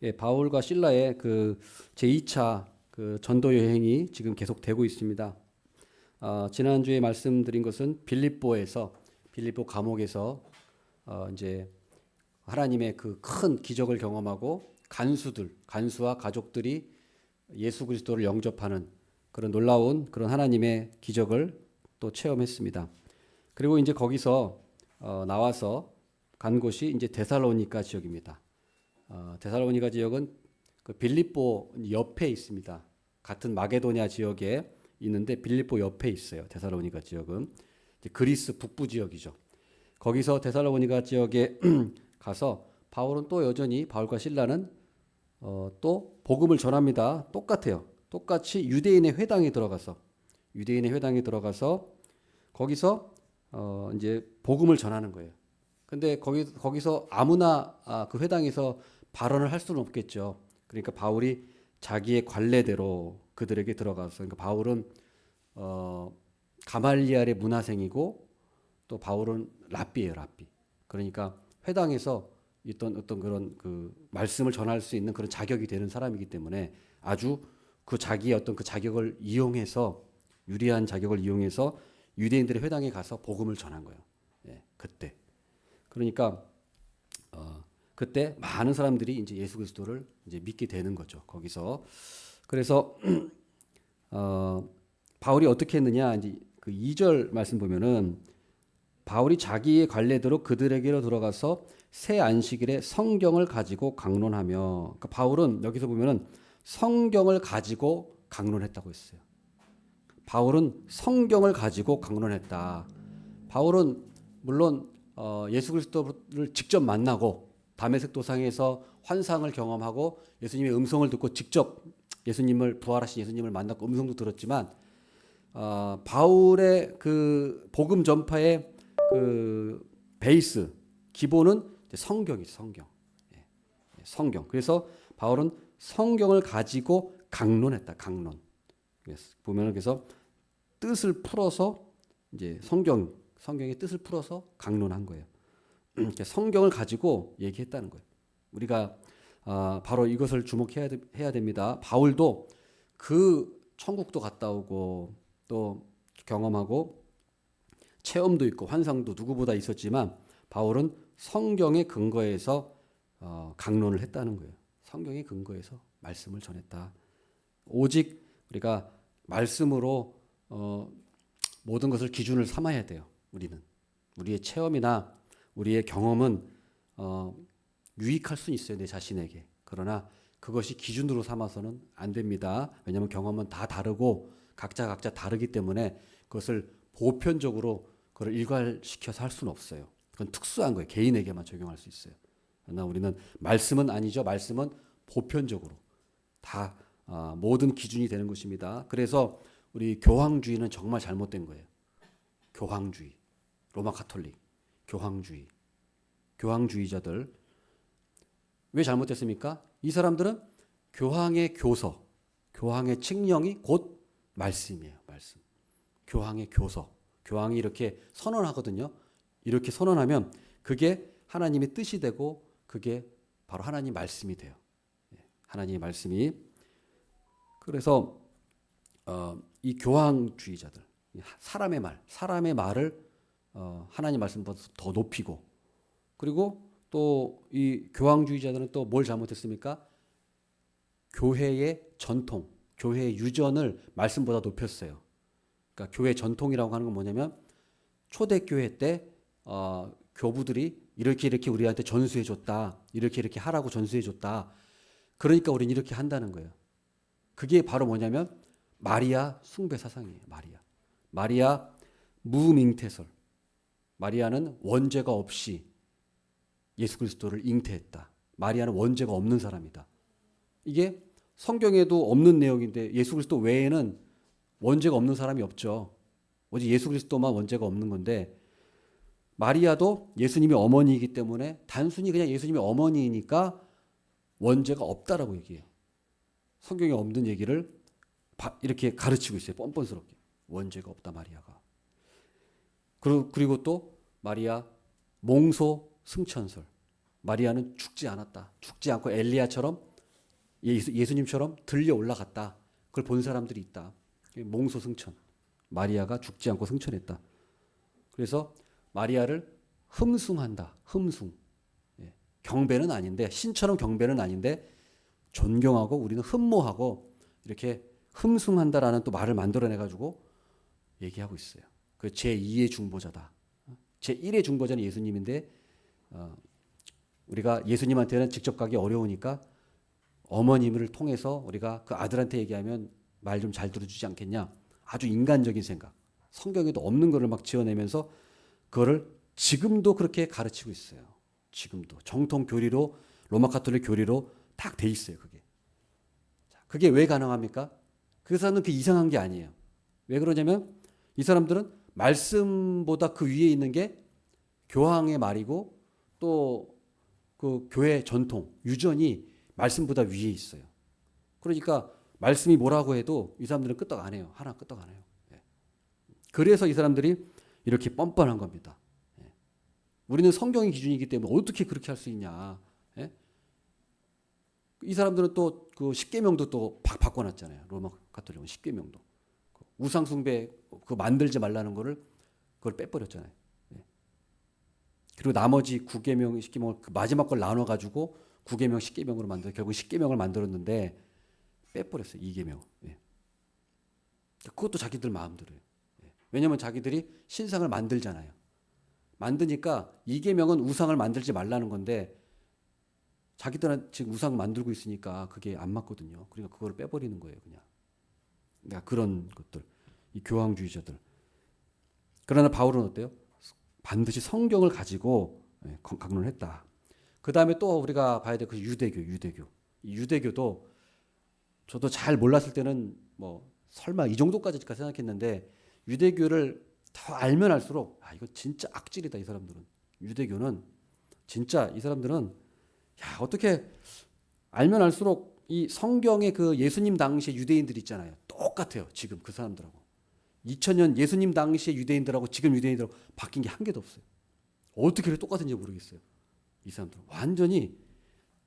예, 바울과 실라의 그 제2차 그 전도 여행이 지금 계속되고 있습니다. 지난주에 말씀드린 것은 빌립보 감옥에서 이제 하나님의 그 큰 기적을 경험하고 간수와 가족들이 예수 그리스도를 영접하는 그런 놀라운 그런 하나님의 기적을 또 체험했습니다. 그리고 이제 거기서 나와서 간 곳이 이제 데살로니가 지역입니다. 데살로니가 지역은 그 빌립보 옆에 있습니다. 같은 마게도냐 지역에 있는데 빌립보 옆에 있어요. 데살로니가 지역은 이제 그리스 북부 지역이죠. 거기서 데살로니가 지역에 가서 바울은 또 여전히 바울과 실라는 또 복음을 전합니다. 똑같아요. 똑같이 유대인의 회당에 들어가서 거기서 이제 복음을 전하는 거예요. 근데 거기서 아무나 그 회당에서 발언을 할 수는 없겠죠. 그러니까 바울이 자기의 관례대로 그들에게 들어가서, 그러니까 바울은 가말리알의 문화생이고 또 바울은 랍비예요, 랍비. 그러니까 회당에서 있던 어떤 그런 그 말씀을 전할 수 있는 그런 자격이 되는 사람이기 때문에 아주 그 자기의 어떤 그 자격을 이용해서, 유리한 자격을 이용해서 유대인들의 회당에 가서 복음을 전한 거예요. 예, 그때. 그러니까 그때 많은 사람들이 이제 예수 그리스도를 이제 믿게 되는 거죠. 거기서. 그래서 바울이 어떻게 했느냐, 이제 그 2절 말씀 보면은 바울이 자기의 관례대로 그들에게로 들어가서 새 안식일에 성경을 가지고 강론하며, 그러니까 바울은 여기서 보면은 성경을 가지고 강론했다고 했어요. 바울은 성경을 가지고 강론했다. 바울은 물론 예수 그리스도를 직접 만나고 다메섹 도상에서 환상을 경험하고 예수님의 음성을 듣고 직접 부활하신 예수님을 만났고 음성도 들었지만, 바울의 그 복음 전파의 그 베이스 기본은 성경이죠. 성경. 예, 성경. 그래서 바울은 성경을 가지고 강론했다. 강론. 보면은 그래서 뜻을 풀어서 이제 성경의 뜻을 풀어서 강론한 거예요. 성경을 가지고 얘기했다는 거예요. 우리가 바로 이것을 주목해야 됩니다. 바울도 그 천국도 갔다 오고 또 경험하고 체험도 있고 환상도 누구보다 있었지만 바울은 성경의 근거에서 강론을 했다는 거예요. 성경의 근거에서 말씀을 전했다. 오직 우리가 말씀으로 모든 것을 기준을 삼아야 돼요. 우리의 체험이나 우리의 경험은 유익할 수는 있어요, 내 자신에게. 그러나 그것이 기준으로 삼아서는 안 됩니다. 왜냐하면 경험은 다 다르고 각자 다르기 때문에 그것을 보편적으로 그걸 일괄시켜서 할 수는 없어요. 그건 특수한 거예요. 개인에게만 적용할 수 있어요. 그러나 우리는 말씀은 아니죠. 말씀은 보편적으로 다 모든 기준이 되는 것입니다. 그래서 우리 교황주의는 정말 잘못된 거예요. 교황주의, 로마 카톨릭, 교황주의자들 왜 잘못됐습니까? 이 사람들은 교황의 교서, 교황의 칙령이 곧 말씀이에요. 말씀. 교황의 교서, 교황이 이렇게 선언하거든요. 이렇게 선언하면 그게 하나님의 뜻이 되고 그게 바로 하나님 말씀이 돼요. 하나님의 말씀이. 그래서 이 교황주의자들, 사람의 말을 하나님 말씀보다 더 높이고, 그리고 또 이 교황주의자들은 또 뭘 잘못했습니까? 교회의 전통, 교회의 유전을 말씀보다 높였어요. 그러니까 교회 전통이라고 하는 건 뭐냐면 초대교회 때 교부들이 이렇게 우리한테 전수해 줬다. 이렇게 하라고 전수해 줬다. 그러니까 우리는 이렇게 한다는 거예요. 그게 바로 뭐냐면 마리아 숭배 사상이에요. 마리아 무밍태설. 마리아는 원죄가 없이 예수 그리스도를 잉태했다. 마리아는 원죄가 없는 사람이다. 이게 성경에도 없는 내용인데 예수 그리스도 외에는 원죄가 없는 사람이 없죠. 오직 예수 그리스도만 원죄가 없는 건데, 마리아도 예수님이 어머니이기 때문에 단순히 그냥 예수님이 어머니이니까 원죄가 없다라고 얘기해요. 성경에 없는 얘기를 이렇게 가르치고 있어요. 뻔뻔스럽게. 원죄가 없다, 마리아가. 그리고 또 마리아 몽소 승천설. 마리아는 죽지 않았다. 죽지 않고 엘리야처럼 예수님처럼 들려 올라갔다. 그걸 본 사람들이 있다. 몽소 승천. 마리아가 죽지 않고 승천했다. 그래서 마리아를 흠숭한다. 흠숭. 경배는 아닌데 신처럼 경배는 아닌데 존경하고 우리는 흠모하고 이렇게 흠숭한다라는 또 말을 만들어내 가지고 얘기하고 있어요. 그 제2의 중보자다. 제1의 중보자는 예수님인데 우리가 예수님한테는 직접 가기 어려우니까 어머님을 통해서 우리가 그 아들한테 얘기하면 말 좀 잘 들어주지 않겠냐. 아주 인간적인 생각. 성경에도 없는 거를 막 지어내면서 그거를 지금도 그렇게 가르치고 있어요. 지금도 정통 교리로 로마 가톨릭 교리로 딱 돼 있어요. 그게 왜 가능합니까? 그 사람은 그 이상한 게 아니에요. 왜 그러냐면 이 사람들은 말씀보다 그 위에 있는 게 교황의 말이고 또 그 교회 전통 유전이 말씀보다 위에 있어요. 그러니까 말씀이 뭐라고 해도 이 사람들은 끄떡 안 해요. 하나 끄떡 안 해요. 그래서 이 사람들이 이렇게 뻔뻔한 겁니다. 우리는 성경의 기준이기 때문에 어떻게 그렇게 할 수 있냐. 이 사람들은 또 그 십계명도 또 바꿔놨잖아요. 로마 가톨릭은 십계명도 우상 숭배 그 만들지 말라는 거를 그걸 빼버렸잖아요. 그리고 나머지 9계명, 10계명을 그 마지막 걸 나눠 가지고 9계명, 10계명으로 만들어 결국 10계명을 만들었는데 빼버렸어요. 2계명. 그것도 자기들 마음대로예요. 왜냐하면 자기들이 신상을 만들잖아요. 만드니까 2계명은 우상을 만들지 말라는 건데 자기들은 지금 우상 만들고 있으니까 그게 안 맞거든요. 그러니까 그걸 빼버리는 거예요, 그냥. 그러니까 그런 것들, 이 교황주의자들. 그러나 바울은 어때요? 반드시 성경을 가지고 강론을 했다. 그 다음에 또 우리가 봐야 될 그 유대교. 이 유대교도 저도 잘 몰랐을 때는 뭐 설마 이 정도까지 생각했는데 유대교를 더 알면 알수록 이거 진짜 악질이다 이 사람들은. 유대교는 진짜 이 사람들은 어떻게 알면 알수록 이 성경의 그 예수님 당시의 유대인들 있잖아요. 똑같아요. 지금 그 사람들하고. 2000년 예수님 당시의 유대인들하고 지금 유대인들하고 바뀐 게 한 개도 없어요. 어떻게 그렇게 똑같은지 모르겠어요. 이 사람들은 완전히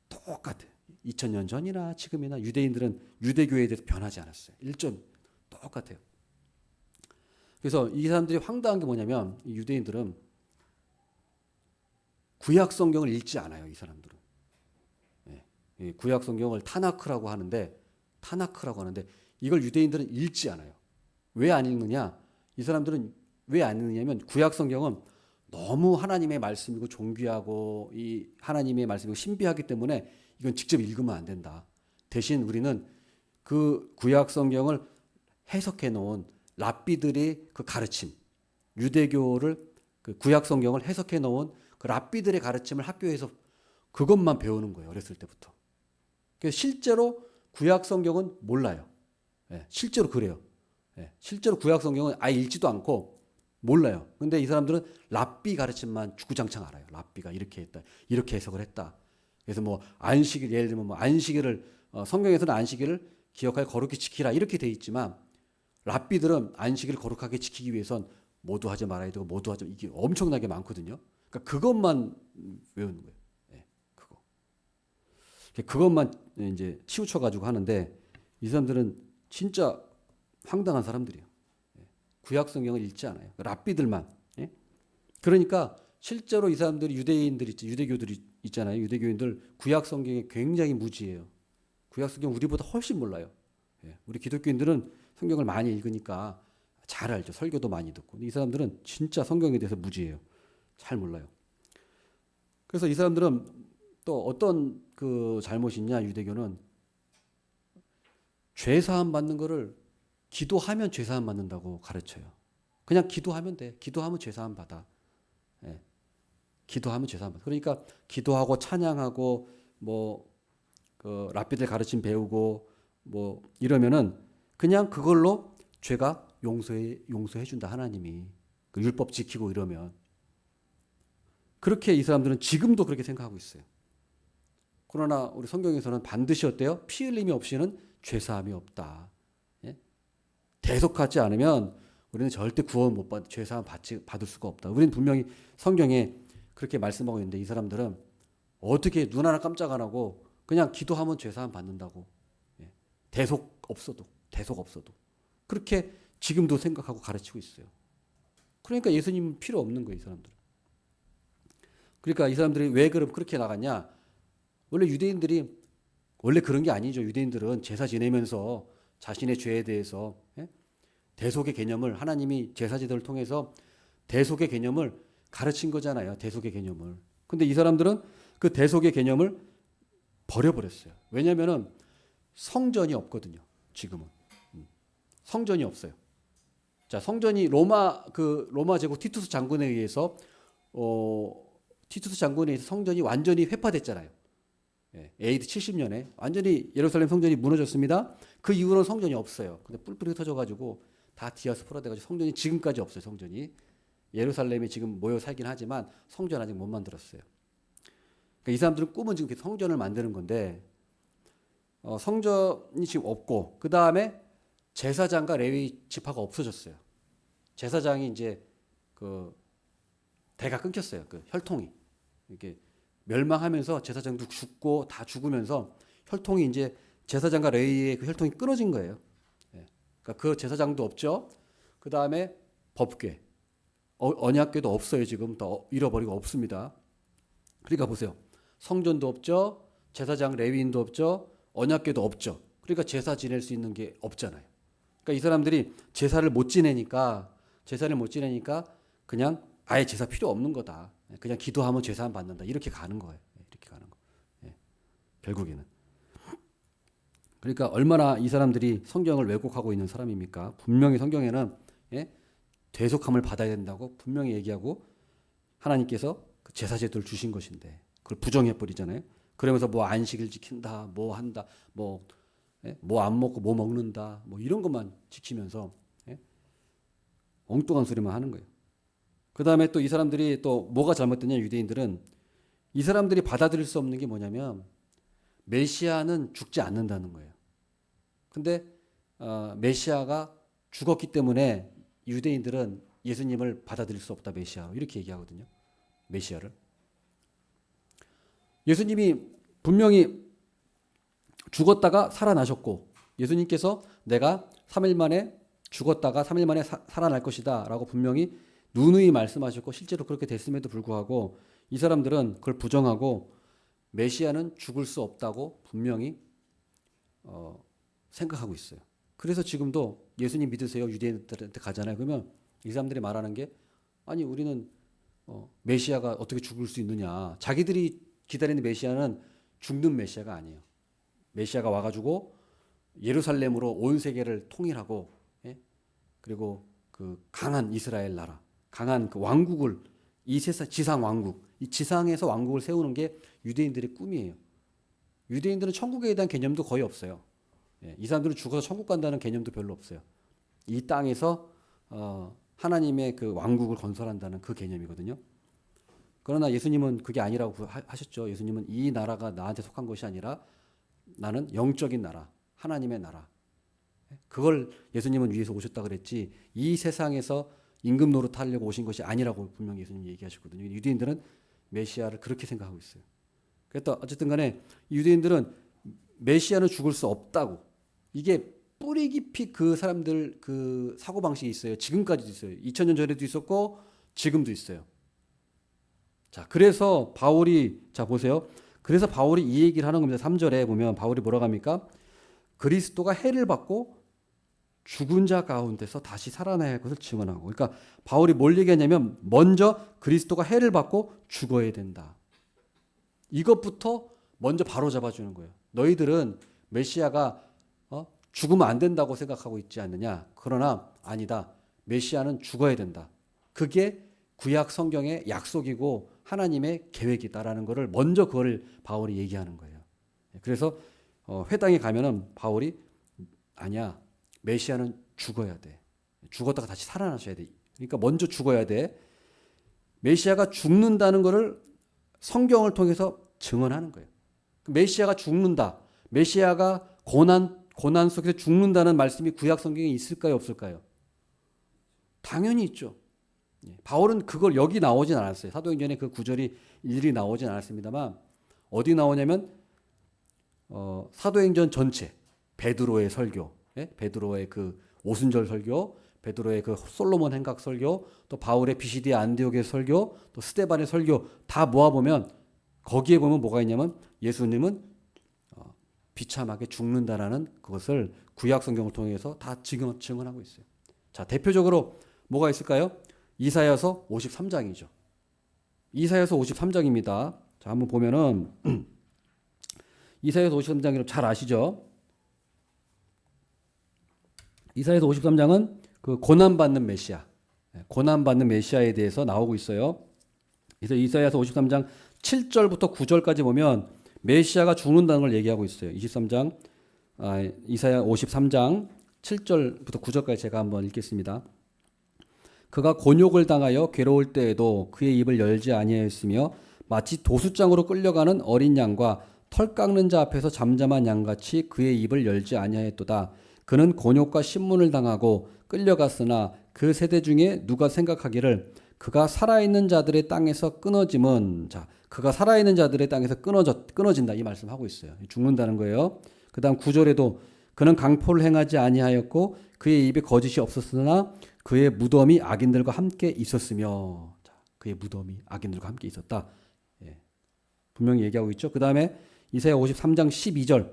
똑같아요. 2000년 전이나 지금이나 유대인들은 유대교에 대해서 변하지 않았어요. 1점 똑같아요. 그래서 이 사람들이 황당한 게 뭐냐면 이 유대인들은 구약 성경을 읽지 않아요. 이 사람들은. 구약 성경을 타나크라고 하는데 이걸 유대인들은 읽지 않아요. 왜 안 읽느냐? 이 사람들은 왜 안 읽느냐면 구약 성경은 너무 하나님의 말씀이고 존귀하고 이 하나님의 말씀이고 신비하기 때문에 이건 직접 읽으면 안 된다. 대신 우리는 그 구약 성경을 해석해 놓은 랍비들의 그 가르침, 유대교를 그 구약 성경을 해석해 놓은 그 랍비들의 가르침을 학교에서 그것만 배우는 거예요. 어렸을 때부터. 그래서 실제로 구약 성경은 몰라요. 실제로 그래요. 실제로 구약 성경은 아예 읽지도 않고 몰라요. 근데 이 사람들은 랍비 가르침만 주구장창 알아요. 랍비가 이렇게 했다. 이렇게 해석을 했다. 그래서 뭐 안식일 예를 들면 뭐 안식일을 성경에서는 안식일을 기억하여 거룩히 지키라 이렇게 돼 있지만 랍비들은 안식일을 거룩하게 지키기 위해선 모두 하지 말아야 되고 모두 하지 이게 엄청나게 많거든요. 그러니까 그것만 외우는 거예요. 그것만 이제 치우쳐 가지고 하는데 이 사람들은 진짜 황당한 사람들이에요. 구약 성경을 읽지 않아요. 랍비들만. 그러니까 실제로 이 사람들이 유대인들 있죠. 유대교들이 있잖아요. 유대교인들 구약 성경에 굉장히 무지해요. 구약 성경 우리보다 훨씬 몰라요. 우리 기독교인들은 성경을 많이 읽으니까 잘 알죠. 설교도 많이 듣고. 이 사람들은 진짜 성경에 대해서 무지해요. 잘 몰라요. 그래서 이 사람들은 또 어떤 그 잘못이 있냐 유대교는 죄사함 받는 거를 기도하면 죄사함 받는다고 가르쳐요. 그냥 기도하면 돼. 기도하면 죄사함 받아. 기도하면 죄사함 받아. 그러니까 기도하고 찬양하고 뭐 그 랍비들 가르침 배우고 뭐 이러면은 그냥 그걸로 죄가 용서해 준다 하나님이. 그 율법 지키고 이러면 그렇게 이 사람들은 지금도 그렇게 생각하고 있어요. 그러나 우리 성경에서는 반드시 어때요? 피 흘림이 없이는 죄사함이 없다. 대속하지 않으면 우리는 절대 구원 못 받, 죄사함 받을 수가 없다. 우리는 분명히 성경에 그렇게 말씀하고 있는데 이 사람들은 어떻게 눈 하나 깜짝 안 하고 그냥 기도하면 죄사함 받는다고. 예. 대속 없어도 그렇게 지금도 생각하고 가르치고 있어요. 그러니까 예수님은 필요 없는 거예요, 이 사람들은. 그러니까 이 사람들이 왜 그럼 그렇게 나갔냐? 원래 유대인들이 원래 그런 게 아니죠. 유대인들은 제사 지내면서 자신의 죄에 대해서 대속의 개념을 하나님이 제사제도를 통해서 대속의 개념을 가르친 거잖아요. 대속의 개념을. 근데 이 사람들은 그 대속의 개념을 버려버렸어요. 왜냐하면은 성전이 없거든요. 지금은 성전이 없어요. 자, 성전이 로마 제국 티투스 장군에 의해서 티투스 장군에 의해서 성전이 완전히 회파됐잖아요. 예, AD 70년에 완전히 예루살렘 성전이 무너졌습니다. 그 이후로는 성전이 없어요. 근데 뿔뿔이 터져가지고 다 디아스포라 돼가지고 성전이 지금까지 없어요. 성전이 예루살렘에 지금 모여 살긴 하지만 성전 아직 못 만들었어요. 그러니까 이 사람들은 꿈은 지금 성전을 만드는 건데 성전이 지금 없고 그 다음에 제사장과 레위 지파가 없어졌어요. 제사장이 이제 그 대가 끊겼어요. 그 혈통이 이렇게 멸망하면서 제사장도 죽고 다 죽으면서 혈통이 이제 제사장과 레위의 그 혈통이 끊어진 거예요. 예. 그러니까 그 제사장도 없죠. 그 다음에 법궤, 언약궤도 없어요. 지금 다 잃어버리고 없습니다. 그러니까 보세요. 성전도 없죠. 제사장 레위인도 없죠. 언약궤도 없죠. 그러니까 제사 지낼 수 있는 게 없잖아요. 그러니까 이 사람들이 제사를 못 지내니까 그냥 아예 제사 필요 없는 거다. 그냥 기도하면 제사만 받는다. 이렇게 가는 거예요. 이렇게 가는 거. 예. 결국에는. 그러니까 얼마나 이 사람들이 성경을 왜곡하고 있는 사람입니까? 분명히 성경에는 대속함을 받아야 된다고 분명히 얘기하고 하나님께서 그 제사제도를 주신 것인데 그걸 부정해 버리잖아요. 그러면서 뭐 안식일 지킨다, 뭐 한다, 뭐 안 먹고 뭐 먹는다, 뭐 이런 것만 지키면서 엉뚱한 소리만 하는 거예요. 그 다음에 또 이 사람들이 또 뭐가 잘못됐냐, 유대인들은 이 사람들이 받아들일 수 없는 게 뭐냐면 메시아는 죽지 않는다는 거예요. 근데 메시아가 죽었기 때문에 유대인들은 예수님을 받아들일 수 없다, 메시아. 이렇게 얘기하거든요. 메시아를. 예수님이 분명히 죽었다가 살아나셨고 예수님께서 내가 3일 만에 죽었다가 3일 만에 살아날 것이다 라고 분명히 누누이 말씀하셨고 실제로 그렇게 됐음에도 불구하고 이 사람들은 그걸 부정하고 메시아는 죽을 수 없다고 분명히 생각하고 있어요. 그래서 지금도 예수님 믿으세요 유대인들한테 가잖아요. 그러면 이 사람들이 말하는 게 아니 우리는 메시아가 어떻게 죽을 수 있느냐. 자기들이 기다리는 메시아는 죽는 메시아가 아니에요. 메시아가 와가지고 예루살렘으로 온 세계를 통일하고 그리고 그 강한 이스라엘 나라, 강한 그 왕국을 이 세상 지상 왕국, 이 지상에서 왕국을 세우는 게 유대인들의 꿈이에요. 유대인들은 천국에 대한 개념도 거의 없어요. 이 사람들은 죽어서 천국 간다는 개념도 별로 없어요. 이 땅에서 하나님의 그 왕국을 건설한다는 그 개념이거든요. 그러나 예수님은 그게 아니라고 하셨죠. 예수님은 이 나라가 나한테 속한 것이 아니라 나는 영적인 나라, 하나님의 나라. 그걸 예수님은 위해서 오셨다 그랬지 이 세상에서 임금 노릇하려고 오신 것이 아니라고 분명히 예수님이 얘기하셨거든요. 유대인들은 메시아를 그렇게 생각하고 있어요. 그래서 어쨌든 간에 유대인들은 메시아는 죽을 수 없다고. 이게 뿌리 깊이 그 사람들 그 사고방식이 있어요. 지금까지도 있어요. 2000년 전에도 있었고 지금도 있어요. 자, 그래서 바울이 자 보세요. 그래서 바울이 이 얘기를 하는 겁니다. 3절에 보면 바울이 뭐라고 합니까? 그리스도가 해를 받고 죽은 자 가운데서 다시 살아나야 할 것을 증언하고. 그러니까 바울이 뭘 얘기하냐면 먼저 그리스도가 해를 받고 죽어야 된다. 이것부터 먼저 바로 잡아주는 거예요. 너희들은 메시아가 죽으면 안 된다고 생각하고 있지 않느냐. 그러나 아니다. 메시아는 죽어야 된다. 그게 구약 성경의 약속이고 하나님의 계획이다라는 것을 먼저 그걸 바울이 얘기하는 거예요. 그래서 회당에 가면은 바울이 아니야. 메시아는 죽어야 돼. 죽었다가 다시 살아나셔야 돼. 그러니까 먼저 죽어야 돼. 메시아가 죽는다는 것을 성경을 통해서 증언하는 거예요. 메시아가 죽는다. 메시아가 고난 속에서 죽는다는 말씀이 구약 성경에 있을까요, 없을까요? 당연히 있죠. 바울은 그걸 여기 나오진 않았어요. 사도행전에 그 구절이 일일이 나오진 않았습니다만 어디 나오냐면 사도행전 전체, 베드로의 설교, 예? 베드로의 그 오순절 설교, 베드로의 그 솔로몬 행각 설교, 또 바울의 비시디아 안디옥의 설교, 또 스데반의 설교 다 모아보면 거기에 보면 뭐가 있냐면 예수님은 비참하게 죽는다라는 그것을 구약 성경을 통해서 다 증언하고 있어요. 자, 대표적으로 뭐가 있을까요? 이사야서 53장이죠. 이사야서 53장입니다. 자, 한번 보면은 이사야서 53장이라고 잘 아시죠? 이사야서 53장은 그 고난받는 메시아, 고난받는 메시아에 대해서 나오고 있어요. 그래서 이사야서 53장 7절부터 9절까지 보면 메시아가 죽는다는 걸 얘기하고 있어요. 이사야 53장 7절부터 9절까지 제가 한번 읽겠습니다. 그가 곤욕을 당하여 괴로울 때에도 그의 입을 열지 아니하였으며 마치 도수장으로 끌려가는 어린 양과 털 깎는 자 앞에서 잠잠한 양같이 그의 입을 열지 아니하였도다. 그는 곤욕과 신문을 당하고 끌려갔으나 그 세대 중에 누가 생각하기를 그가 살아있는 자들의 땅에서 끊어짐은, 자, 그가 살아있는 자들의 땅에서 끊어진다 이 말씀하고 있어요. 죽는다는 거예요. 그 다음 9절에도 그는 강포를 행하지 아니하였고 그의 입에 거짓이 없었으나 그의 무덤이 악인들과 함께 있었으며, 자, 그의 무덤이 악인들과 함께 있었다. 예. 분명히 얘기하고 있죠. 그 다음에 이사야 53장 12절,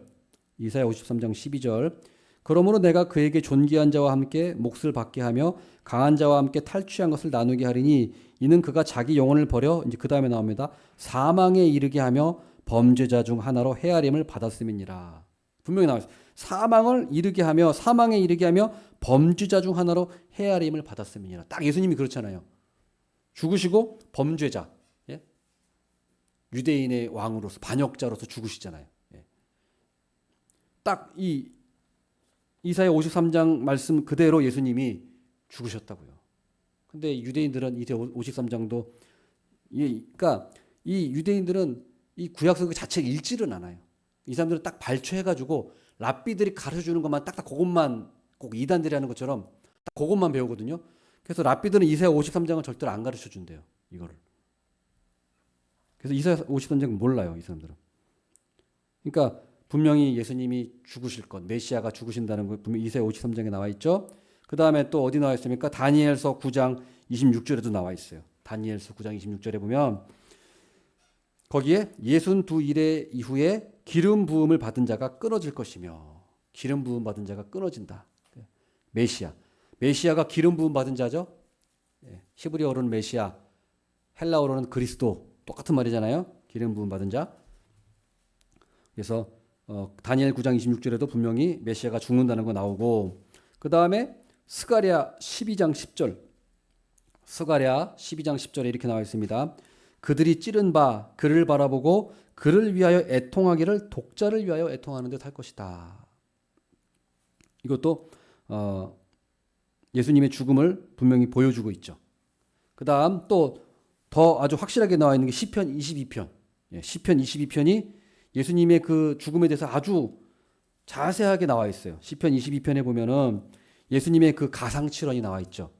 이사야 53장 12절, 그러므로 내가 그에게 존귀한 자와 함께 몫을 받게 하며 강한 자와 함께 탈취한 것을 나누게 하리니 이는 그가 자기 영혼을 버려, 이제 그 다음에 나옵니다. 사망에 이르게 하며 범죄자 중 하나로 헤아림을 받았음이니라. 분명히 나와있어요. 사망에 이르게 하며 범죄자 중 하나로 헤아림을 받았음이니라. 딱 예수님이 그렇잖아요. 죽으시고 범죄자, 예? 유대인의 왕으로서 반역자로서 죽으시잖아요. 예. 딱 이 이사야 53장 말씀 그대로 예수님이 죽으셨다고요. 근데 유대인들은 이사야 53장도, 그러니까 이 유대인들은 이 구약성 자체를 읽지를 않아요. 이 사람들은 딱 발췌해가지고 랍비들이 가르쳐주는 것만 딱딱 그것만, 꼭 이단들이 하는 것처럼 딱 그것만 배우거든요. 그래서 랍비들은 이사야 53장을 절대로 안 가르쳐 준대요. 이거를. 그래서 이사야 53장은 몰라요. 이 사람들은. 그러니까 분명히 예수님이 죽으실 것, 메시아가 죽으신다는 거 분명히 이사야 53장에 나와 있죠. 그 다음에 또 어디 나와 있습니까? 다니엘서 9장 26절에도 나와 있어요. 다니엘서 9장 26절에 보면 거기에 62일의 이후에 기름 부음을 받은 자가 끊어질 것이며, 기름 부음 받은 자가 끊어진다. 메시아가 기름 부음 받은 자죠. 히브리어로는 메시아, 헬라어로는 그리스도, 똑같은 말이잖아요. 기름 부음 받은 자. 그래서 다니엘 9장 26절에도 분명히 메시아가 죽는다는 거 나오고, 그 다음에 스가랴 12장 10절, 스가랴 12장 10절에 이렇게 나와 있습니다. 그들이 찌른 바 그를 바라보고 그를 위하여 애통하기를 독자를 위하여 애통하는 듯 할 것이다. 이것도 예수님의 죽음을 분명히 보여주고 있죠. 그 다음 또 더 아주 확실하게 나와 있는 게 시편 22편. 시편 22편이 예수님의 그 죽음에 대해서 아주 자세하게 나와 있어요. 시편 22편에 보면은 예수님의 그 가상칠언이 나와 있죠.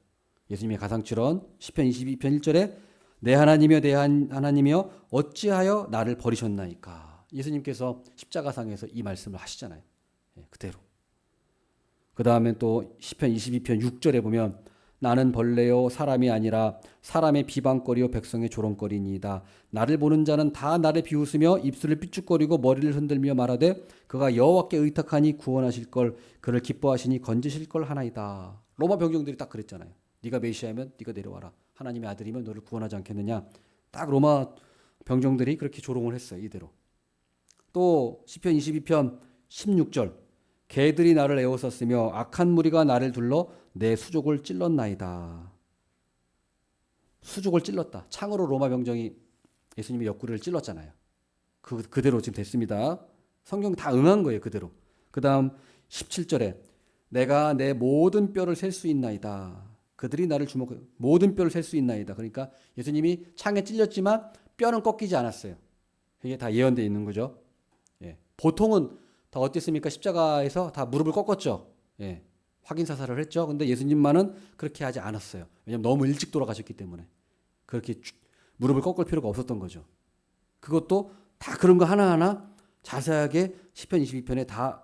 예수님의 가상칠언, 시편 22편 1절에 내 하나님이여 내 하나님이여 어찌하여 나를 버리셨나이까. 예수님께서 십자가상에서 이 말씀을 하시잖아요. 그대로. 그 다음에 또 시편 22편 6절에 보면 나는 벌레요 사람이 아니라 사람의 비방거리요 백성의 조롱거리니이다. 나를 보는 자는 다 나를 비웃으며 입술을 삐죽거리고 머리를 흔들며 말하되 그가 여호와께 의탁하니 구원하실 걸, 그를 기뻐하시니 건지실 걸 하나이다. 로마 병정들이 딱 그랬잖아요. 네가 메시아면 네가 내려와라. 하나님의 아들이면 너를 구원하지 않겠느냐. 딱 로마 병정들이 그렇게 조롱을 했어요. 이대로. 또 시편 22편 16절 개들이 나를 에워쌌으며 악한 무리가 나를 둘러 내 수족을 찔렀나이다. 수족을 찔렀다. 창으로 로마 병정이 예수님의 옆구리를 찔렀잖아요. 그대로 지금 됐습니다. 성경 다 응한 거예요. 그대로. 그 다음 17절에 내가 내 모든 뼈를 셀 수 있나이다. 그들이 나를 주목해 모든 뼈를 셀 수 있나이다. 그러니까 예수님이 창에 찔렸지만 뼈는 꺾이지 않았어요. 이게 다 예언되어 있는 거죠. 보통은 다 어땠습니까? 십자가에서 다 무릎을 꺾었죠. 확인 사살을 했죠. 근데 예수님만은 그렇게 하지 않았어요. 왜냐하면 너무 일찍 돌아가셨기 때문에 그렇게 무릎을 꺾을 필요가 없었던 거죠. 그것도 다 그런 거 하나하나 자세하게 시편 22편에 다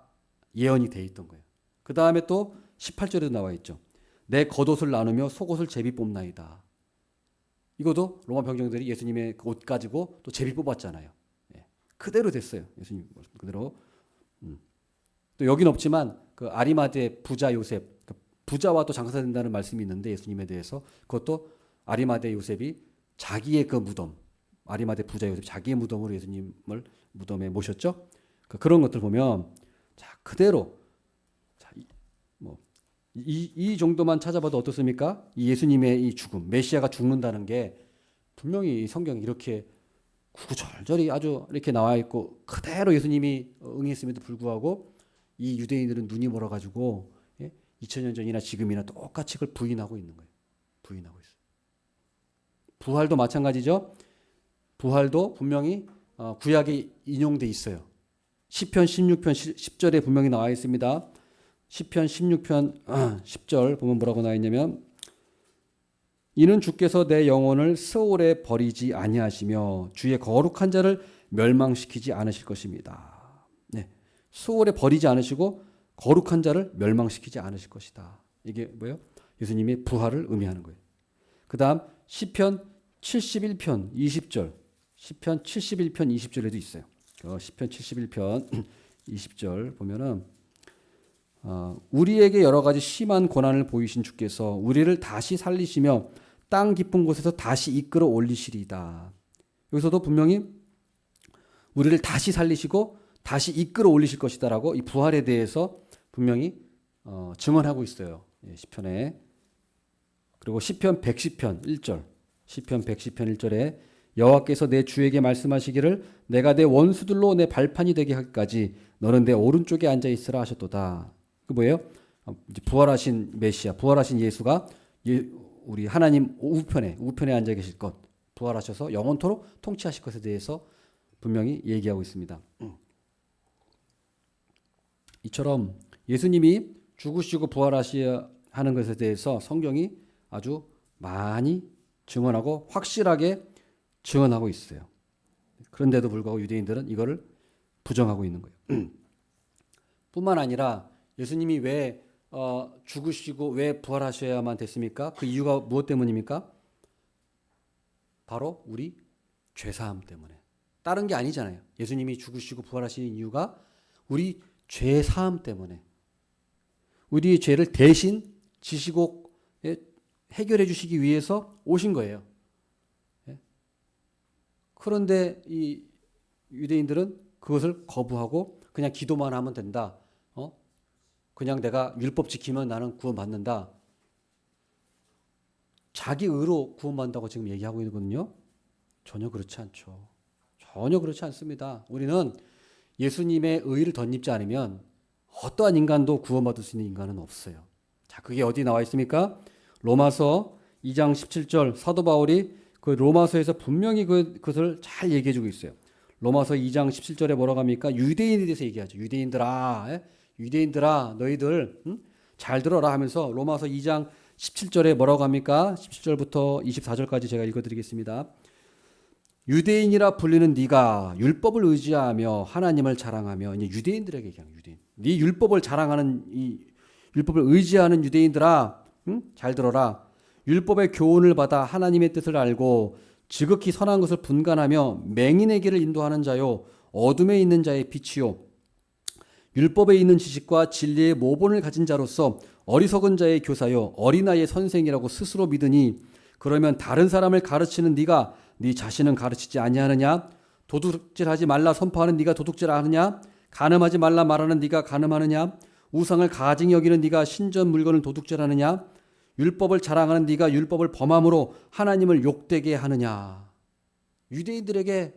예언이 돼 있던 거예요. 그 다음에 또 18절에도 나와 있죠. 내 겉옷을 나누며 속옷을 제비 뽑나이다. 이것도 로마 병정들이 예수님의 그 옷 가지고 또 제비 뽑았잖아요. 예. 그대로 됐어요. 예수님 그대로. 또 여긴 없지만 그 아리마대 부자 요셉, 그 부자와 또 장사가 된다는 말씀이 있는데 예수님에 대해서 그것도 아리마대 요셉이 자기의 그 무덤, 아리마대 부자 요셉 자기의 무덤으로 예수님을 무덤에 모셨죠. 그런 것들 보면 자 그대로 자, 이 정도만 찾아봐도 어떻습니까? 이 예수님의 이 죽음, 메시아가 죽는다는 게 분명히 성경에 이렇게 구구절절히 아주 이렇게 나와 있고 그대로 예수님이 응했음에도 불구하고 이 유대인들은 눈이 멀어가지고 2000년 전이나 지금이나 똑같이 그걸 부인하고 있는 거예요. 부인하고 있어요. 부활도 마찬가지죠. 부활도 분명히 구약에 인용돼 있어요. 시편 16편 10절에 분명히 나와 있습니다. 시편 16편 10절 보면 뭐라고 나와 있냐면 이는 주께서 내 영혼을 스올에 버리지 아니하시며 주의 거룩한 자를 멸망시키지 않으실 것입니다. 네. 스올에 버리지 않으시고 거룩한 자를 멸망시키지 않으실 것이다. 이게 뭐예요? 예수님의 부활을 의미하는 거예요. 그 다음 시편 71편 20절 시편 71편 20절에도 있어요. 시편 71편 20절 보면은 우리에게 여러 가지 심한 고난을 보이신 주께서 우리를 다시 살리시며 땅 깊은 곳에서 다시 이끌어 올리시리이다. 여기서도 분명히 우리를 다시 살리시고 다시 이끌어 올리실 것이다라고 이 부활에 대해서 분명히 증언하고 있어요. 시편에. 그리고 시편 110편 1절 시편 110편 1절에 여호와께서 내 주에게 말씀하시기를 내가 내 원수들로 내 발판이 되게 하기까지 너는 내 오른쪽에 앉아 있으라 하셨도다. 그 뭐예요? 이제 부활하신 메시아, 부활하신 예수가 우리 하나님 우편에 앉아 계실 것, 부활하셔서 영원토록 통치하실 것에 대해서 분명히 얘기하고 있습니다. 이처럼 예수님이 죽으시고 부활하셔야 하는 것에 대해서 성경이 아주 많이 증언하고 확실하게 증언하고 있어요. 그런데도 불구하고 유대인들은 이거를 부정하고 있는 거예요. 뿐만 아니라 예수님이 왜 죽으시고 왜 부활하셔야만 됐습니까? 그 이유가 무엇 때문입니까? 바로 우리 죄사함 때문에. 다른 게 아니잖아요. 예수님이 죽으시고 부활하시는 이유가 우리 죄사함 때문에. 우리의 죄를 대신 지시고 해결해 주시기 위해서 오신 거예요. 그런데 이 유대인들은 그것을 거부하고 그냥 기도만 하면 된다. 그냥 내가 율법 지키면 나는 구원받는다. 자기 의로 구원받는다고 지금 얘기하고 있거든요. 전혀 그렇지 않죠. 전혀 그렇지 않습니다. 우리는 예수님의 의를 덧입지 않으면 어떠한 인간도 구원받을 수 있는 인간은 없어요. 자, 그게 어디 나와 있습니까? 로마서 2장 17절 사도 바울이 그 로마서에서 분명히 그것을 잘 얘기해 주고 있어요. 로마서 2장 17절에 뭐라고 합니까? 유대인에 대해서 얘기하죠. 유대인들아 너희들 잘 들어라 하면서 로마서 2장 17절에 뭐라고 합니까? 17절부터 24절까지 제가 읽어드리겠습니다. 유대인이라 불리는 네가 율법을 의지하며 하나님을 자랑하며 이제 유대인들에게 얘기하는 유대인. 네 율법을 자랑하는 이 율법을 의지하는 유대인들아 잘 들어라. 율법의 교훈을 받아 하나님의 뜻을 알고 지극히 선한 것을 분간하며 맹인의 길을 인도하는 자요 어둠에 있는 자의 빛이요 율법에 있는 지식과 진리의 모본을 가진 자로서 어리석은 자의 교사요 어린아이의 선생이라고 스스로 믿으니 그러면 다른 사람을 가르치는 네가 네 자신은 가르치지 아니하느냐? 도둑질하지 말라 선포하는 네가 도둑질하느냐? 간음하지 말라 말하는 네가 간음하느냐? 우상을 가증히 여기는 네가 신전 물건을 도둑질하느냐? 율법을 자랑하는 네가 율법을 범함으로 하나님을 욕되게 하느냐? 유대인들에게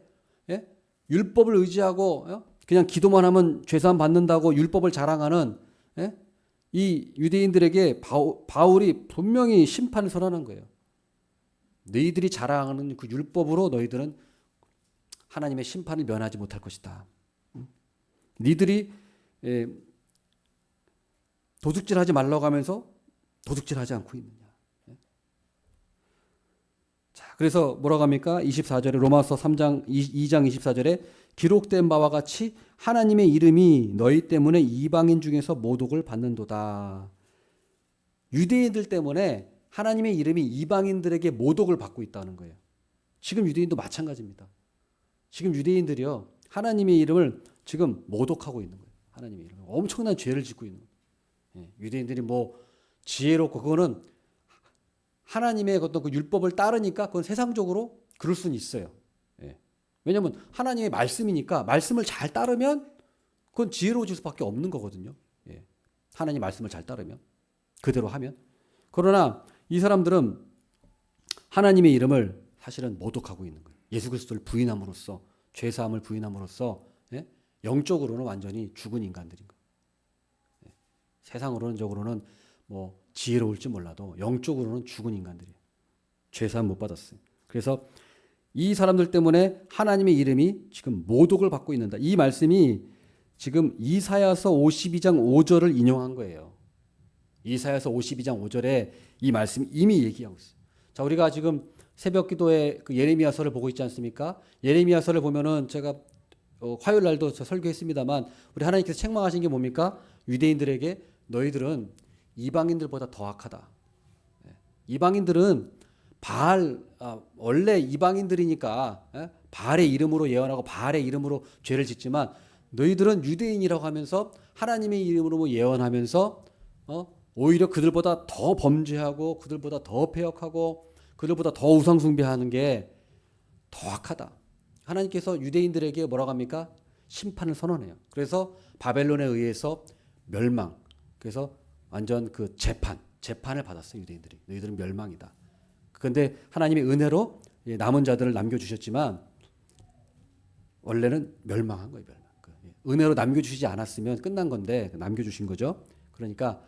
율법을 의지하고 그냥 기도만 하면 죄사함 받는다고 율법을 자랑하는 이 유대인들에게 바울이 분명히 심판을 선언한 거예요. 너희들이 자랑하는 그 율법으로 너희들은 하나님의 심판을 면하지 못할 것이다. 너희들이 도둑질하지 말라고 하면서 도둑질하지 않고 있느냐. 자, 그래서 뭐라고 합니까? 24절에 로마서 2장 24절에 기록된 바와 같이 하나님의 이름이 너희 때문에 이방인 중에서 모독을 받는도다. 유대인들 때문에 하나님의 이름이 이방인들에게 모독을 받고 있다는 거예요. 지금 유대인도 마찬가지입니다. 지금 유대인들이요, 하나님의 이름을 지금 모독하고 있는 거예요. 하나님의 이름을 엄청난 죄를 짓고 있는 거예요. 유대인들이 뭐 지혜롭고 그거는 하나님의 어떤 그 율법을 따르니까 그건 세상적으로 그럴 수는 있어요. 왜냐하면 하나님의 말씀이니까 말씀을 잘 따르면 그건 지혜로워질 수밖에 없는 거거든요. 하나님 말씀을 잘 따르면 그대로 하면. 그러나 이 사람들은 하나님의 이름을 사실은 모독하고 있는 거예요. 예수 그리스도를 부인함으로써, 죄 사함을 부인함으로써 영적으로는 완전히 죽은 인간들인 거예요. 세상으로는 뭐 지혜로울지 몰라도 영적으로는 죽은 인간들이에요. 죄 사함 못 받았어요. 그래서 이 사람들 때문에 하나님의 이름이 지금 모독을 받고 있는다. 이 말씀이 지금 이사야서 52장 5절을 인용한 거예요. 이사야서 52장 5절에 이 말씀이 이미 얘기하고 있어요. 자, 우리가 지금 새벽 기도에 그 예레미야서를 보고 있지 않습니까? 예레미야서를 보면은 제가 화요일 날도 저 설교했습니다만 우리 하나님께서 책망하신 게 뭡니까? 유대인들에게 너희들은 이방인들보다 더 악하다. 이방인들은 원래 이방인들이니까 바알의 이름으로 예언하고 바알의 이름으로 죄를 짓지만 너희들은 유대인이라고 하면서 하나님의 이름으로 예언하면서 오히려 그들보다 더 범죄하고 그들보다 더 패역하고 그들보다 더 우상 숭배하는 게 더 악하다. 하나님께서 유대인들에게 뭐라고 합니까? 심판을 선언해요. 그래서 바벨론에 의해서 멸망. 그래서 완전 그 재판을 받았어요. 유대인들이. 너희들은 멸망이다. 그런데 하나님의 은혜로 남은 자들을 남겨주셨지만 원래는 멸망한 거예요. 멸망. 은혜로 남겨주시지 않았으면 끝난 건데 남겨주신 거죠. 그러니까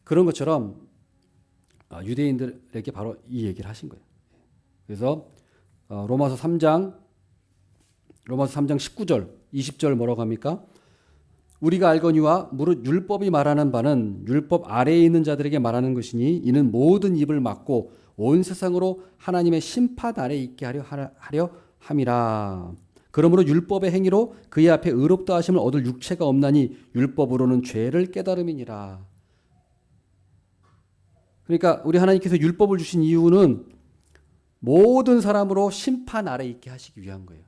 그런 것처럼 유대인들에게 바로 이 얘기를 하신 거예요. 그래서 로마서 3장 19절 20절 뭐라고 합니까? 우리가 알거니와 무릇 율법이 말하는 바는 율법 아래에 있는 자들에게 말하는 것이니 이는 모든 입을 막고 온 세상으로 하나님의 심판 아래에 있게 하려 함이라. 그러므로 율법의 행위로 그의 앞에 의롭다 하심을 얻을 육체가 없나니 율법으로는 죄를 깨달음이니라. 그러니까 우리 하나님께서 율법을 주신 이유는 모든 사람으로 심판 아래에 있게 하시기 위한 거예요.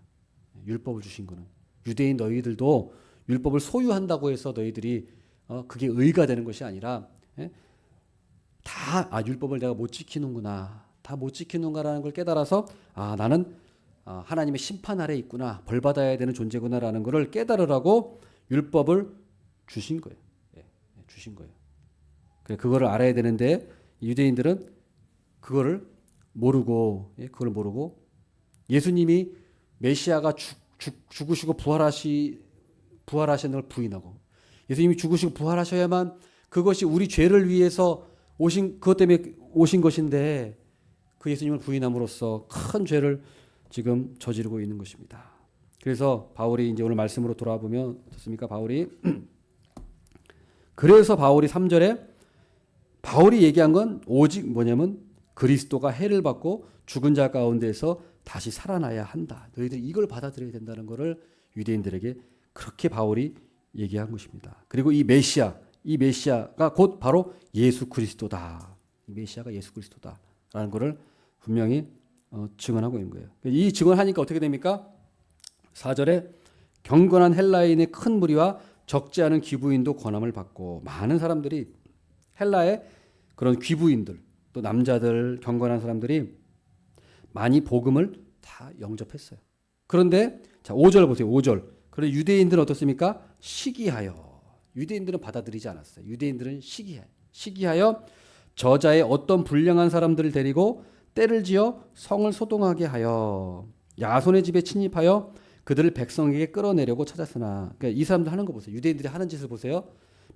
율법을 주신 거는. 유대인 너희들도 율법을 소유한다고 해서 너희들이 그게 의가 되는 것이 아니라 다 율법을 내가 못 지키는구나. 다 못 지키는가라는 걸 깨달아서 나는 하나님의 심판 아래에 있구나. 벌 받아야 되는 존재구나라는 것을 깨달으라고 율법을 주신 거예요. 주신 거예요. 그거를 알아야 되는데 유대인들은 그거를 모르고 예수님이 메시아가 죽으시고 부활하시는 걸 부인하고 예수님이 죽으시고 부활하셔야만 그것이 우리 죄를 위해서 그것 때문에 오신 것인데 그 예수님을 부인함으로써 큰 죄를 지금 저지르고 있는 것입니다. 그래서 바울이 이제 오늘 말씀으로 돌아보면 어떻습니까? 그래서 바울이 3절에 바울이 얘기한 건 오직 뭐냐면 그리스도가 해를 받고 죽은 자 가운데에서 다시 살아나야 한다. 너희들 이걸 받아들여야 된다는 것을 유대인들에게 그렇게 바울이 얘기한 것입니다. 그리고 이 메시아가 곧 바로 예수 그리스도다. 이 메시아가 예수 그리스도다라는 것을 분명히 증언하고 있는 거예요. 이 증언하니까 어떻게 됩니까? 4절에 경건한 헬라인의 큰 무리와 적지 않은 귀부인도 권함을 받고 많은 사람들이 헬라의 그런 귀부인들 또 남자들 경건한 사람들이 많이 복음을 다 영접했어요. 그런데 자 5절 보세요. 5절. 그런데 유대인들은 어떻습니까? 시기하여. 유대인들은 받아들이지 않았어요. 유대인들은 시기하여 저자의 어떤 불량한 사람들을 데리고 때를 지어 성을 소동하게 하여 야손의 집에 침입하여 그들을 백성에게 끌어내려고 찾았으나 그러니까 이 사람들 하는 거 보세요. 유대인들이 하는 짓을 보세요.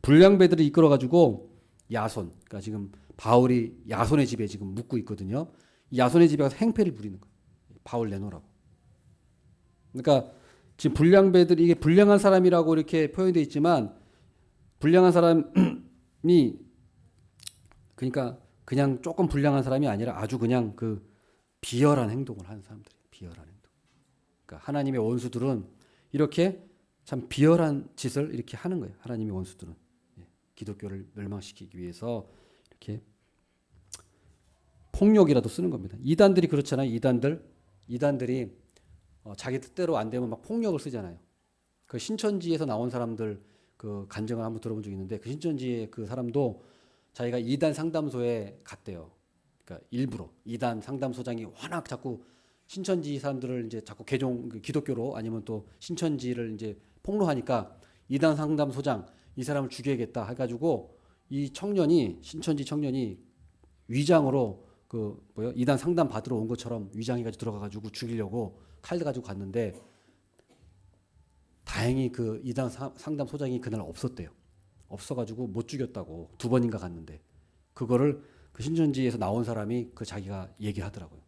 불량배들을 이끌어가지고 야손, 그러니까 지금 바울이 야손의 집에 지금 묵고 있거든요. 야손의 집에 가서 행패를 부리는 거예요. 바울 내놓으라고. 그러니까 지금 불량배들이 이게 불량한 사람이라고 이렇게 표현되어 있지만 불량한 사람이 그러니까 그냥 조금 불량한 사람이 아니라 아주 그냥 그 비열한 행동을 하는 사람들이에요. 비열한 행동. 그러니까 하나님의 원수들은 이렇게 참 비열한 짓을 이렇게 하는 거예요. 하나님의 원수들은 기독교를 멸망시키기 위해서 이렇게 폭력이라도 쓰는 겁니다. 이단들이 그렇잖아요. 이단들이 자기 뜻대로 안 되면 막 폭력을 쓰잖아요. 그 신천지에서 나온 사람들 그 간증을 한번 들어본 적이 있는데 그 신천지의 그 사람도 자기가 이단 상담소에 갔대요. 그러니까 일부러 이단 상담소장이 워낙 자꾸 신천지 사람들을 이제 자꾸 기독교로 아니면 또 신천지를 이제 폭로하니까 이단 상담소장 이 사람을 죽여야겠다 해가지고 이 신천지 청년이 위장으로 이단 상담 받으러 온 것처럼 위장해가지고 들어가가지고 죽이려고 칼 가지고 갔는데 다행히 그 이단 상담 소장이 그날 없었대요. 없어가지고 못 죽였다고 2번인가 갔는데 그거를 그 신천지에서 나온 사람이 자기가 얘기하더라고요.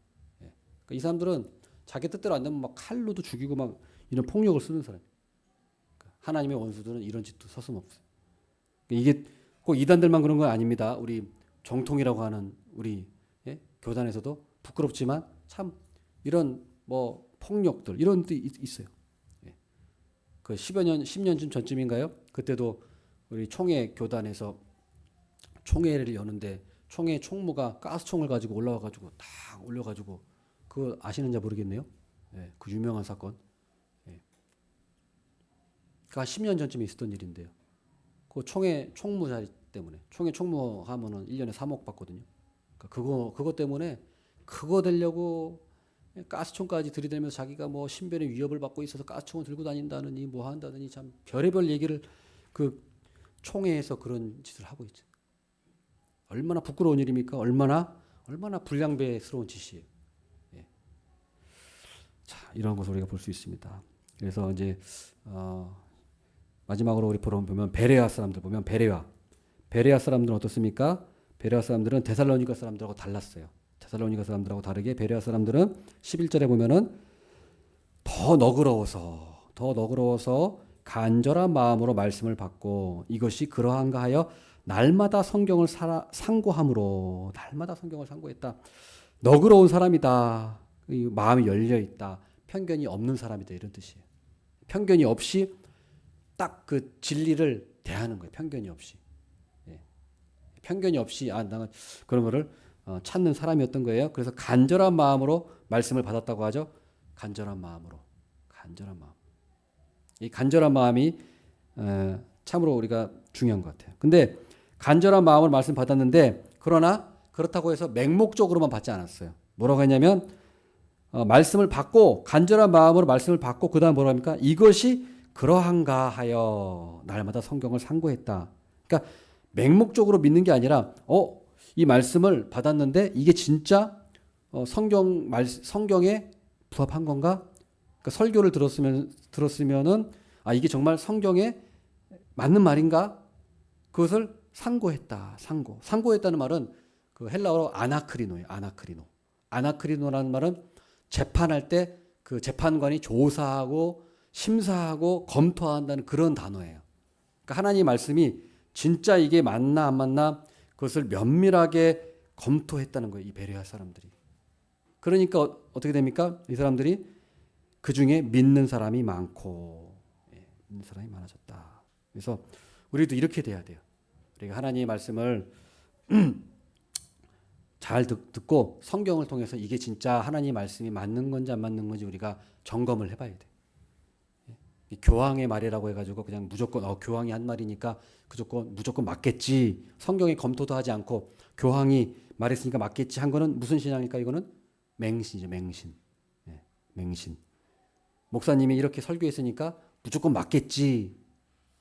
예. 그러니까 이 사람들은 자기 뜻대로 안 되면 막 칼로도 죽이고 막 이런 폭력을 쓰는 사람. 그러니까 하나님의 원수들은 이런 짓도 서슴없어요. 그러니까 이게 꼭 이단들만 그런 건 아닙니다. 우리 정통이라고 하는 우리 교단에서도 부끄럽지만 참 이런 폭력들 이런 데 있어요. 그 10년 전쯤인가요? 그때도 우리 총회 교단에서 총회를 여는데 총회 총무가 가스총을 가지고 올라와가지고 딱 올려가지고 그거 아시는지 모르겠네요. 그 유명한 사건. 그가 10년 전쯤에 있었던 일인데요. 그 총회 총무 자리 때문에 총회 총무하면은 1년에 3억 받거든요. 그러니까 그거 때문에 그거 되려고 가스총까지 들이대면서 자기가 신변의 위협을 받고 있어서 가스총을 들고 다닌다느니 한다느니 참 별의별 얘기를 그 총회에서 그런 짓을 하고 있죠. 얼마나 부끄러운 일입니까? 얼마나 불량배스러운 짓이에요. 자, 이런 것을 우리가 볼 수 있습니다. 그래서 이제 마지막으로 우리 보면 베레아 사람들 보면 베레아 사람들은 어떻습니까? 베레아 사람들은 데살로니가 사람들하고 달랐어요. 데살로니가 사람들하고 다르게 베레아 사람들은 11절에 보면은 더 너그러워서 간절한 마음으로 말씀을 받고 이것이 그러한가 하여 날마다 성경을 상고함으로 날마다 성경을 상고했다. 너그러운 사람이다. 마음이 열려 있다. 편견이 없는 사람이다. 이런 뜻이에요. 편견이 없이 딱 그 진리를 대하는 거예요. 편견이 없이. 편견이 없이 나는 그런 거를 찾는 사람이었던 거예요. 그래서 간절한 마음으로 말씀을 받았다고 하죠. 간절한 마음. 이 간절한 마음이 참으로 우리가 중요한 것 같아요. 근데 간절한 마음으로 말씀 받았는데 그러나 그렇다고 해서 맹목적으로만 받지 않았어요. 뭐라고 했냐면 말씀을 받고 간절한 마음으로 말씀을 받고 그다음 뭐라고 합니까? 이것이 그러한가 하여 날마다 성경을 상고했다. 그러니까 맹목적으로 믿는 게 아니라 이 말씀을 받았는데 이게 진짜 성경에 부합한 건가? 그러니까 설교를 들었으면은 이게 정말 성경에 맞는 말인가? 그것을 상고했다. 상고했다는 말은 그 헬라어로 아나크리노예요. 아나크리노라는 말은 재판할 때 그 재판관이 조사하고 심사하고 검토한다는 그런 단어예요. 그러니까 하나님의 말씀이 진짜 이게 맞나 안 맞나 그것을 면밀하게 검토했다는 거예요. 이 베레아 사람들이. 그러니까 어떻게 됩니까? 이 사람들이 그 중에 믿는 사람이 많고 믿는 사람이 많아졌다. 그래서 우리도 이렇게 돼야 돼요. 우리가 하나님의 말씀을 잘 듣고 성경을 통해서 이게 진짜 하나님의 말씀이 맞는 건지 안 맞는 건지 우리가 점검을 해봐야 돼. 교황의 말이라고 해가지고 그냥 무조건 교황이 한 말이니까 무조건 맞겠지. 성경에 검토도 하지 않고 교황이 말했으니까 맞겠지 한 거는 무슨 신앙일까? 이거는 맹신이죠. 맹신. 목사님이 이렇게 설교했으니까 무조건 맞겠지.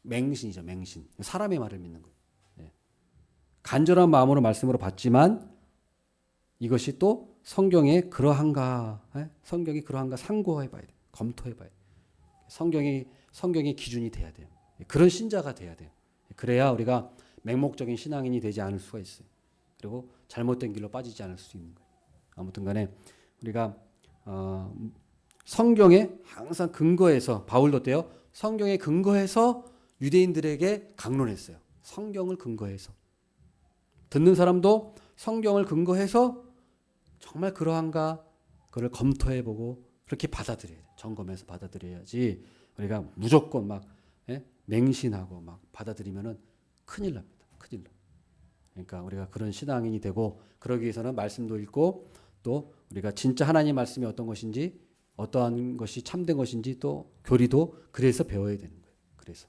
맹신이죠. 사람의 말을 믿는 거예요. 간절한 마음으로 말씀으로 받지만 이것이 또 성경에 그러한가, 성경이 그러한가 상고해봐야 돼. 검토해봐야 돼. 성경의 기준이 돼야 돼요. 그런 신자가 돼야 돼요. 그래야 우리가 맹목적인 신앙인이 되지 않을 수가 있어요. 그리고 잘못된 길로 빠지지 않을 수 있는 거예요. 아무튼 간에 우리가 성경에 항상 근거해서 바울도 때요. 성경에 근거해서 유대인들에게 강론했어요. 성경을 근거해서. 듣는 사람도 성경을 근거해서 정말 그러한가 그걸 검토해보고 그렇게 받아들여야 돼요. 점검해서 받아들여야지 우리가 무조건 막 맹신하고 막 받아들이면은 큰일 납니다. 큰일 나. 그러니까 우리가 그런 신앙인이 되고 그러기 위해서는 말씀도 읽고 또 우리가 진짜 하나님 말씀이 어떤 것인지 어떠한 것이 참된 것인지 또 교리도 그래서 배워야 되는 거예요. 그래서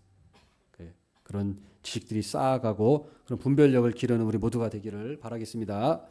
그런 지식들이 쌓아가고 그런 분별력을 기르는 우리 모두가 되기를 바라겠습니다.